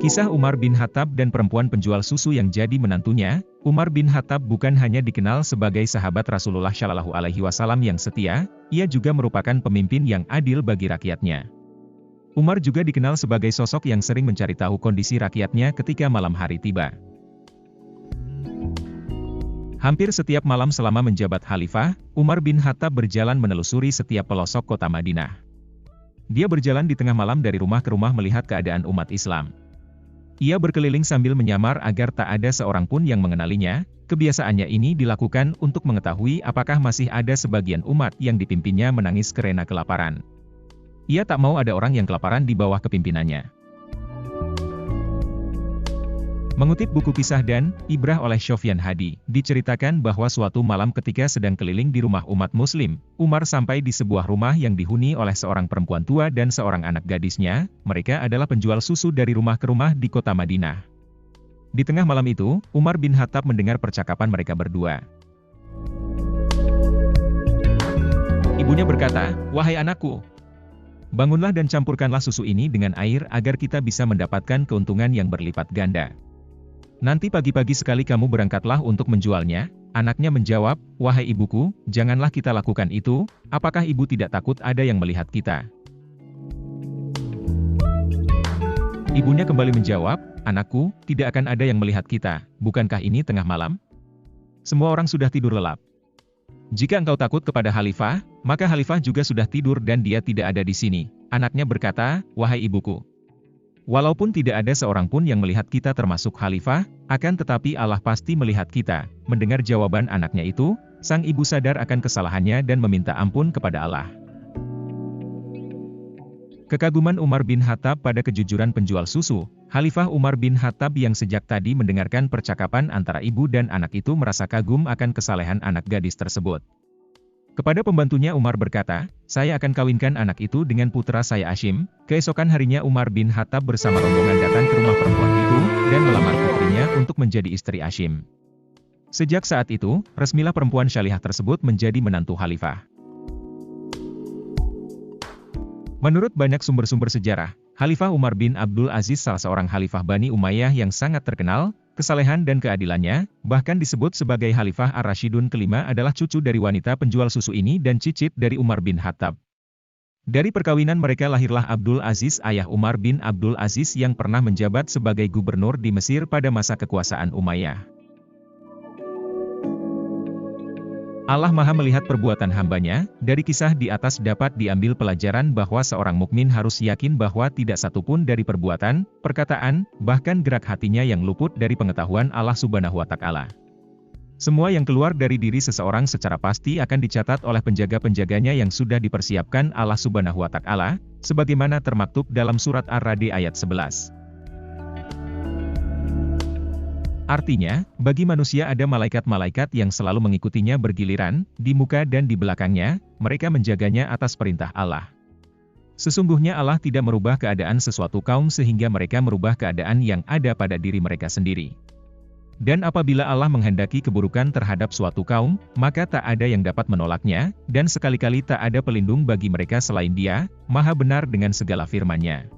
Kisah Umar bin Khattab dan perempuan penjual susu yang jadi menantunya. Umar bin Khattab bukan hanya dikenal sebagai sahabat Rasulullah Shallallahu Alaihi Wasallam yang setia, ia juga merupakan pemimpin yang adil bagi rakyatnya. Umar juga dikenal sebagai sosok yang sering mencari tahu kondisi rakyatnya ketika malam hari tiba. Hampir setiap malam selama menjabat khalifah, Umar bin Khattab berjalan menelusuri setiap pelosok kota Madinah. Dia berjalan di tengah malam dari rumah ke rumah melihat keadaan umat Islam. Ia berkeliling sambil menyamar agar tak ada seorang pun yang mengenalinya. Kebiasaannya ini dilakukan untuk mengetahui apakah masih ada sebagian umat yang dipimpinnya menangis karena kelaparan. Ia tak mau ada orang yang kelaparan di bawah kepimpinannya. Mengutip buku Kisah dan Ibrah oleh Sofyan Hadi, diceritakan bahwa suatu malam ketika sedang keliling di rumah umat muslim, Umar sampai di sebuah rumah yang dihuni oleh seorang perempuan tua dan seorang anak gadisnya. Mereka adalah penjual susu dari rumah ke rumah di kota Madinah. Di tengah malam itu, Umar bin Khattab mendengar percakapan mereka berdua. Ibunya berkata, "Wahai anakku, bangunlah dan campurkanlah susu ini dengan air agar kita bisa mendapatkan keuntungan yang berlipat ganda. Nanti pagi-pagi sekali kamu berangkatlah untuk menjualnya." Anaknya menjawab, "Wahai ibuku, janganlah kita lakukan itu. Apakah ibu tidak takut ada yang melihat kita?" Ibunya kembali menjawab, "Anakku, tidak akan ada yang melihat kita. Bukankah ini tengah malam? Semua orang sudah tidur lelap. Jika engkau takut kepada khalifah, maka khalifah juga sudah tidur dan dia tidak ada di sini." Anaknya berkata, "Wahai ibuku, walaupun tidak ada seorang pun yang melihat kita termasuk khalifah, akan tetapi Allah pasti melihat kita." Mendengar jawaban anaknya itu, sang ibu sadar akan kesalahannya dan meminta ampun kepada Allah. Kekaguman Umar bin Khattab pada kejujuran penjual susu. Khalifah Umar bin Khattab yang sejak tadi mendengarkan percakapan antara ibu dan anak itu merasa kagum akan kesalehan anak gadis tersebut. Kepada pembantunya Umar berkata, "Saya akan kawinkan anak itu dengan putra saya Hashim." Keesokan harinya Umar bin Khattab bersama rombongan datang ke rumah perempuan itu, dan melamar putrinya untuk menjadi istri Hashim. Sejak saat itu, resmilah perempuan Syalihah tersebut menjadi menantu khalifah. Menurut banyak sumber-sumber sejarah, Khalifah Umar bin Abdul Aziz salah seorang khalifah Bani Umayyah yang sangat terkenal. Kesalehan dan keadilannya, bahkan disebut sebagai Khalifah Ar-Rasyidun kelima, adalah cucu dari wanita penjual susu ini dan cicit dari Umar bin Khattab. Dari perkawinan mereka lahirlah Abdul Aziz, ayah Umar bin Abdul Aziz yang pernah menjabat sebagai gubernur di Mesir pada masa kekuasaan Umayyah. Allah Maha melihat perbuatan hambanya. Dari kisah di atas dapat diambil pelajaran bahwa seorang mukmin harus yakin bahwa tidak satupun dari perbuatan, perkataan, bahkan gerak hatinya yang luput dari pengetahuan Allah Subhanahu wa Ta'ala. Semua yang keluar dari diri seseorang secara pasti akan dicatat oleh penjaga-penjaganya yang sudah dipersiapkan Allah Subhanahu wa Ta'ala, sebagaimana termaktub dalam surat Ar-Ra'd ayat 11. Artinya, bagi manusia ada malaikat-malaikat yang selalu mengikutinya bergiliran, di muka dan di belakangnya, mereka menjaganya atas perintah Allah. Sesungguhnya Allah tidak merubah keadaan sesuatu kaum sehingga mereka merubah keadaan yang ada pada diri mereka sendiri. Dan apabila Allah menghendaki keburukan terhadap suatu kaum, maka tak ada yang dapat menolaknya, dan sekali-kali tak ada pelindung bagi mereka selain Dia, Maha benar dengan segala firman-Nya.